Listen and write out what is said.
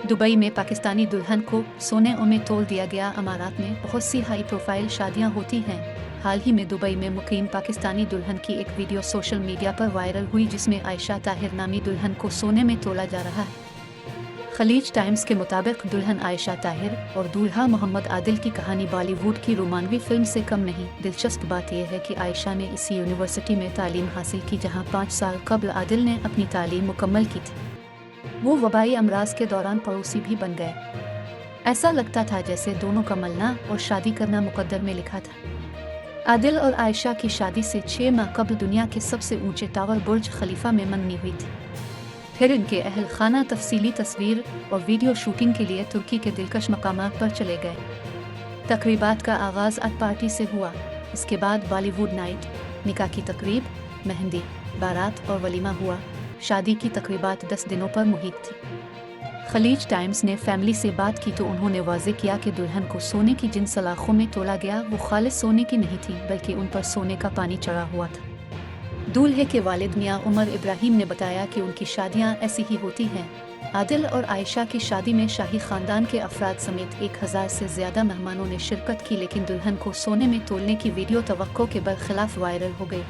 Dubai में पाकिस्तानी दुल्हन को सोने में तोल दिया गया। अमारात में बहुत सी हाई प्रोफाइल शादियां होती हैं। हाल ही में दुबई में मुकीम पाकिस्तानी दुल्हन की एक वीडियो सोशल मीडिया पर वायरल हुई, जिसमें आयशा ताहिर नामी दुल्हन को सोने में तोला जा रहा है। खलीज टाइम्स के मुताबिक दुल्हन आयशा ताहिर और दूल्हा मोहम्मद आदिल की कहानी बॉलीवुड की रोमानवी फिल्म से कम नहीं। दिलचस्प बात यह है कि आयशा ने इसी यूनिवर्सिटी में तालीम हासिल की जहां 5 साल कबल आदिल ने अपनी तालीम मुकम्मल की थी। वो वबाई अमराज के दौरान पड़ोसी भी बन गए। ऐसा लगता था जैसे दोनों का मलना और शादी करना मुकद्दर में लिखा था। आदिल और आयशा की शादी से 6 माह कबल दुनिया के सबसे ऊंचे टावर बुर्ज खलीफा में मंगनी हुई थी। फिर इनके अहल खाना तफसीली तस्वीर और वीडियो शूटिंग के लिए तुर्की के दिलकश मकामात पर चले गए। तकरीबात का आगाज़ आज पार्टी से हुआ। इसके बाद बॉलीवुड नाइट, निकाह की तकरीब, मेहंदी, बारात और वलीमा हुआ। शादी की तकरीबात 10 दिनों पर मुहित थी। खलीज टाइम्स ने फैमिली से बात की तो उन्होंने वाज़ेह किया कि दुल्हन को सोने की जिन सलाखों में तोला गया वो खालिस सोने की नहीं थी, बल्कि उन पर सोने का पानी चढ़ा हुआ था। दूल्हे के वालिद मियां उमर इब्राहिम ने बताया कि उनकी शादियां ऐसी ही होती हैं। आदिल और आयशा की शादी में शाही खानदान के अफराद समेत 1000 से ज्यादा मेहमानों ने शिरकत की, लेकिन दुल्हन को सोने में तोलने की वीडियो तवक्को के बरखिलाफ वायरल हो गई।